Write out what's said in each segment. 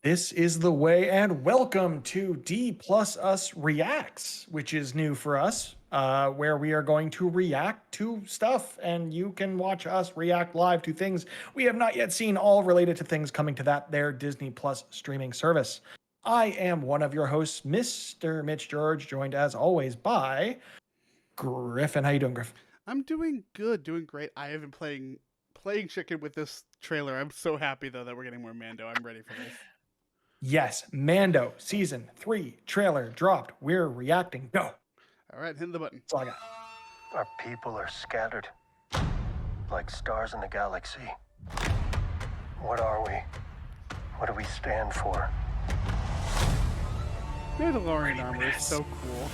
This is the way, and welcome to D plus us reacts, which is new for us, where we are going to react to stuff, and you can watch us react live to things we have not yet seen, all related to things coming to that their Disney Plus streaming service. I am one of your hosts, Mr. Mitch George, joined as always by Griffin. How you doing, Griffin? I'm doing good, doing great. I have been playing chicken with this trailer. I'm so happy though that we're getting more Mando. I'm ready for this. Yes, Mando season 3 trailer dropped. We're reacting. Go. All right, hit the button. That's all I got. Our people are scattered, like stars in the galaxy. What are we? What do we stand for? Mandalorian armor is so cool.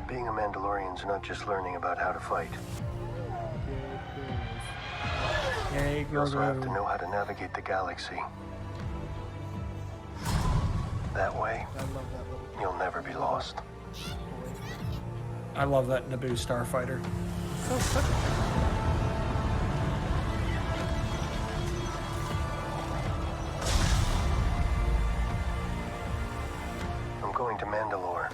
Being a Mandalorian's not just learning about how to fight. Yay, You also have to know how to navigate the galaxy. That way, I love that little you'll never be lost. I love that Naboo starfighter. so such a I'm going to Mandalore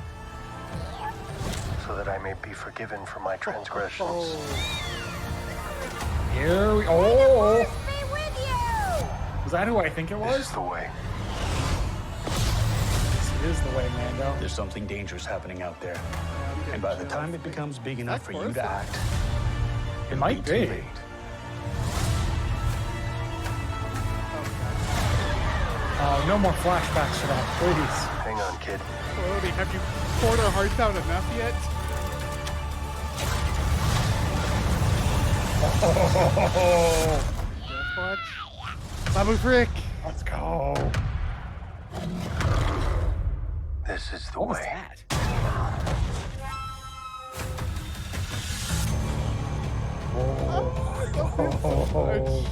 so that I may be forgiven for my transgressions. Here we Was that who I think it This was? is the way. This is the way, Mando. There's something dangerous happening out there. And by the time it becomes big enough for you to act, It might too be. late. No more flashbacks to that, please. Hang on, kid. Cody, have you poured our hearts out enough yet? Oh, Just watch. Babu Frick. let's go. This is the What was way. that? Oh,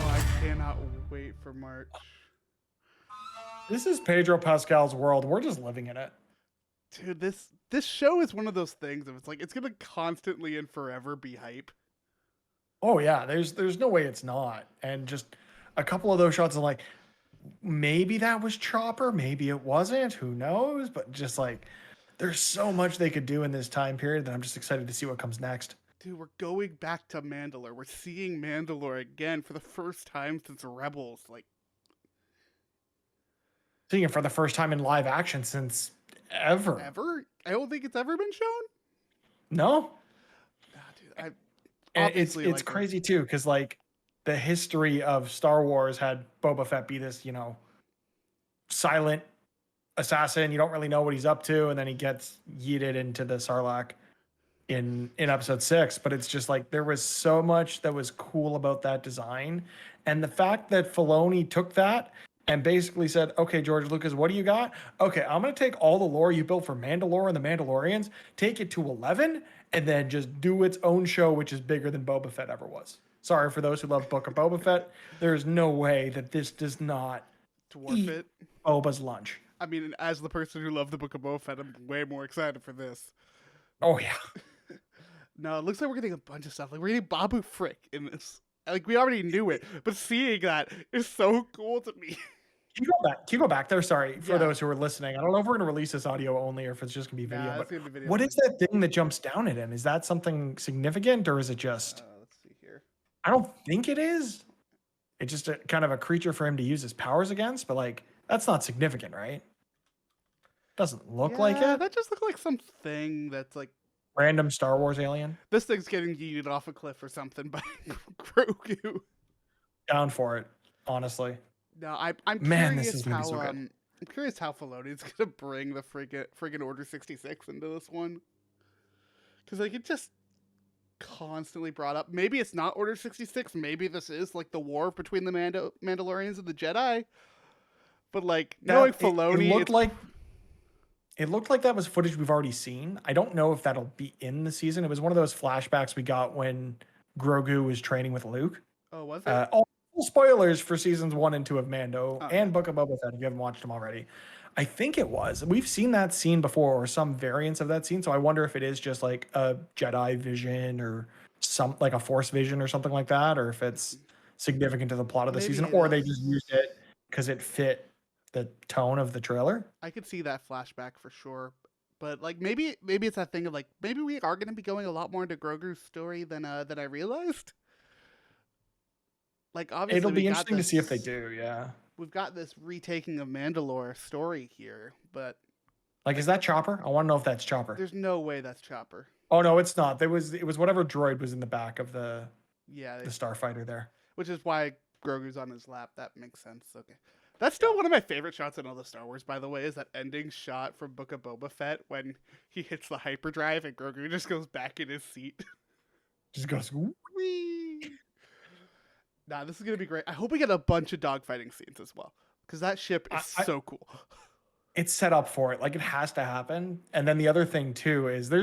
I cannot wait for March. This is Pedro Pascal's world. We're just living in it. Dude, this show is one of those things of it's like it's gonna constantly and forever be hype. Oh yeah, there's no way it's not. And just a couple of those shots are like, maybe that was Chopper, maybe it wasn't, who knows? But just like, there's so much they could do in this time period that I'm just excited to see what comes next. Dude, we're going back to Mandalore. We're seeing Mandalore again for the first time since Rebels. Like, Seeing it for the first time in live action since ever. ever? I don't think it's ever been shown. No, Nah, dude, I and obviously it's like crazy too, because like the history of Star Wars had Boba Fett be this, silent assassin. You don't really know what he's up to, and then he gets yeeted into the Sarlacc in episode 6. But it's just like there was so much that was cool about that design, and the fact that Filoni took that and basically said, "Okay, George Lucas, what do you got? Okay, I'm gonna take all the lore you built for Mandalore and the Mandalorians, take it to 11, and then just do its own show, which is bigger than Boba Fett ever was." Sorry for those who love Book of Boba Fett. There is no way that this does not dwarf eat it. Boba's lunch. I mean, as the person who loved the Book of Boba Fett, I'm way more excited for this. Oh yeah. No, it looks like we're getting a bunch of stuff. Like we're getting Babu Frick in this. Like we already knew it, but seeing that is so cool to me. Can you go back there? Sorry for Yeah. those who are listening. I don't know if we're gonna release this audio only or if it's just gonna be video. Nah, but it's gonna be video what only. is that thing that jumps down at him? Is that something significant or is it just? Let's see here. I don't think it is. It's just a kind of a creature for him to use his powers against, but like that's not significant, right? Doesn't look like Yeah, it. that just looked like something that's like Random Star Wars alien. this thing's getting yeeted off a cliff or something by Grogu. Down for it, honestly. No, I'm Man, this curious is gonna how be so good. I'm curious how Filoni's gonna bring the friggin' Order 66 into this one, because like it just constantly brought up. Maybe it's not Order 66. Maybe this is like the war between the Mandalorians and the Jedi. But like knowing Filoni, it looked like that was footage we've already seen. I don't know if that'll be in the season. It was one of those flashbacks we got when Grogu was training with Luke. oh, was it? All spoilers for seasons 1 and 2 of Mando Oh, and Book of Boba Fett if you haven't watched them already. I think it was. We've seen that scene before or some variants of that scene. So I wonder if it is just like a Jedi vision or some like a Force vision or something like that, or if it's significant to the plot of the Maybe season, it or they is. just used it because it fit the tone of the trailer. I could see that flashback for sure. But like maybe it's that thing of like maybe we are going to be going a lot more into Grogu's story than I realized. Like obviously It'll we be got interesting to see if they this do. Yeah. we've got this retaking of Mandalore story here, but Like, is that Chopper? I want to know if that's Chopper. there's no way that's Chopper. Oh no, it's not. It was whatever droid was in the back of the Yeah, starfighter there. which is why Grogu's on his lap. That makes sense. Okay. That's still one of my favorite shots in all the Star Wars, by the way, is that ending shot from Book of Boba Fett when he hits the hyperdrive and Grogu just goes back in his seat. Just goes. Whee! Nah, this is gonna be great. I hope we get a bunch of dogfighting scenes as well, because that ship is so cool. It's set up for it. Like, it has to happen. And then the other thing too is they're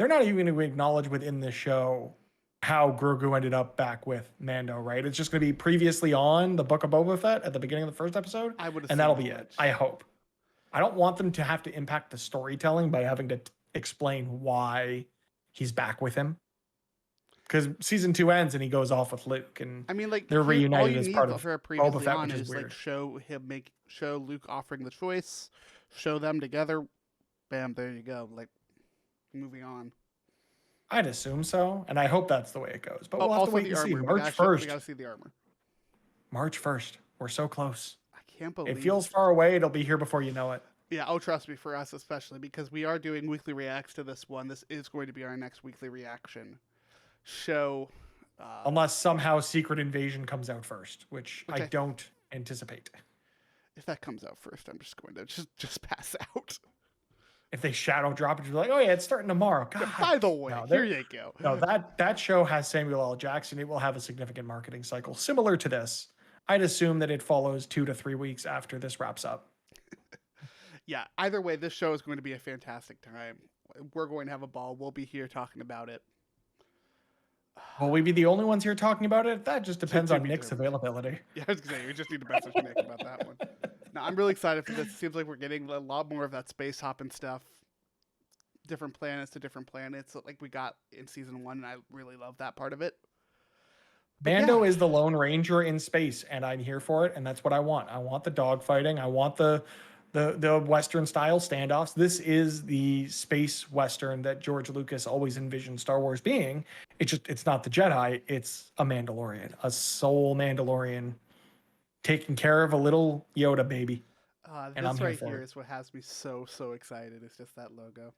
not even going to acknowledge within the show how Grogu ended up back with Mando, right? It's just going to be previously on the Book of Boba Fett at the beginning of the first episode, I would, and that'll be it. I hope. I don't want them to have to impact the storytelling by having to explain why he's back with him. Because season 2 ends and he goes off with Luke, and I mean, like they're all reunited you as need part of for a previously Boba Fett, on which is is like weird. show Luke offering the choice, show them together, bam, there you go. Like moving on. I'd assume so, and I hope that's the way it goes. But we'll have to Also wait the and see. armor. March We 1st. gotta see the armor. March 1st. We're so close. I can't believe It feels far away. It'll be here before you know it. Yeah, oh, trust me, for us especially, because we are doing weekly reacts to this one. This is going to be our next weekly reaction show. Unless somehow Secret Invasion comes out first, which I I- don't anticipate. If that comes out first, I'm just going to just pass out. If they shadow drop it, you're like, oh yeah, it's starting tomorrow. God. By the way, No, here you go. No, that show has Samuel L. Jackson. It will have a significant marketing cycle similar to this. I'd assume that it follows 2 to 3 weeks after this wraps up. Yeah, either way, this show is going to be a fantastic time. We're going to have a ball. We'll be here talking about it. Will we be the only ones here talking about it? That just depends to on be Nick's determined. availability. Yeah, I was going to say, we just need to message Nick about that one. No, I'm really excited for this. It seems like we're getting a lot more of that space hopping stuff. Different planets to different planets, like we got in season 1, and I really love that part of it. Mando is the Lone Ranger in space, and I'm here for it, and that's what I want. I want the dogfighting. I want the Western style standoffs. This is the space Western that George Lucas always envisioned Star Wars being. It's not the Jedi, it's a Mandalorian, a soul Mandalorian taking care of a little Yoda baby. And I'm This here right for here it. is what has me so excited. It's just that logo,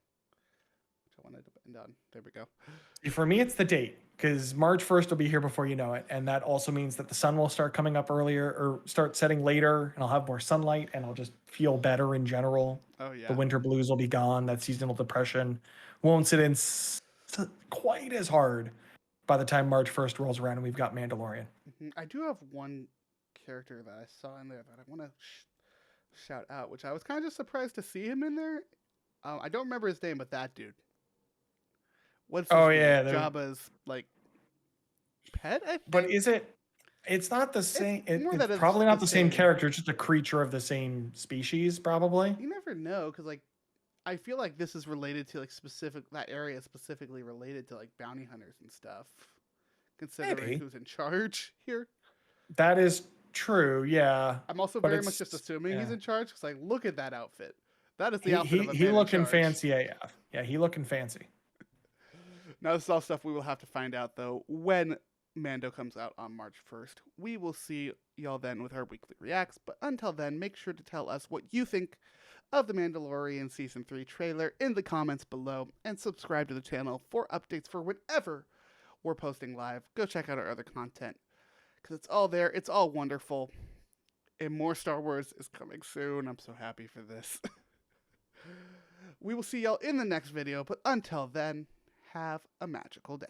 which I wanted to end on. There we go. For me, it's the date, because March 1st will be here before you know it. And that also means that the sun will start coming up earlier or start setting later, and I'll have more sunlight and I'll just feel better in general. Oh yeah. The winter blues will be gone. That seasonal depression won't sit in quite as hard by the time March 1st rolls around and we've got Mandalorian. I do have one character that I saw in there that I want to shout out, which I was kind of surprised to see him in there. I don't remember his name, but that dude. What's his Oh, name? yeah, Jabba's like pet. I think? But is it? It's not the same. more that It's it's probably not the the same same. character. It's just a creature of the same species, probably. You never know, because like I feel like this is related to like that area is specifically related to like bounty hunters and stuff. Considering Maybe. who's in charge here. That is true. Yeah. I'm also But very much it's- just assuming he's yeah. in charge because like look at that outfit. That is the He, outfit of a he man in looking charge. fancy AF. Yeah, he looking fancy. Now, this is all stuff we will have to find out, though, when Mando comes out on March 1st. We will see y'all then with our weekly reacts, but until then, make sure to tell us what you think of the Mandalorian Season 3 trailer in the comments below, and subscribe to the channel for updates for whenever we're posting live. Go check out our other content, because it's all there, it's all wonderful, and more Star Wars is coming soon. I'm so happy for this. We will see y'all in the next video, but until then, have a magical day.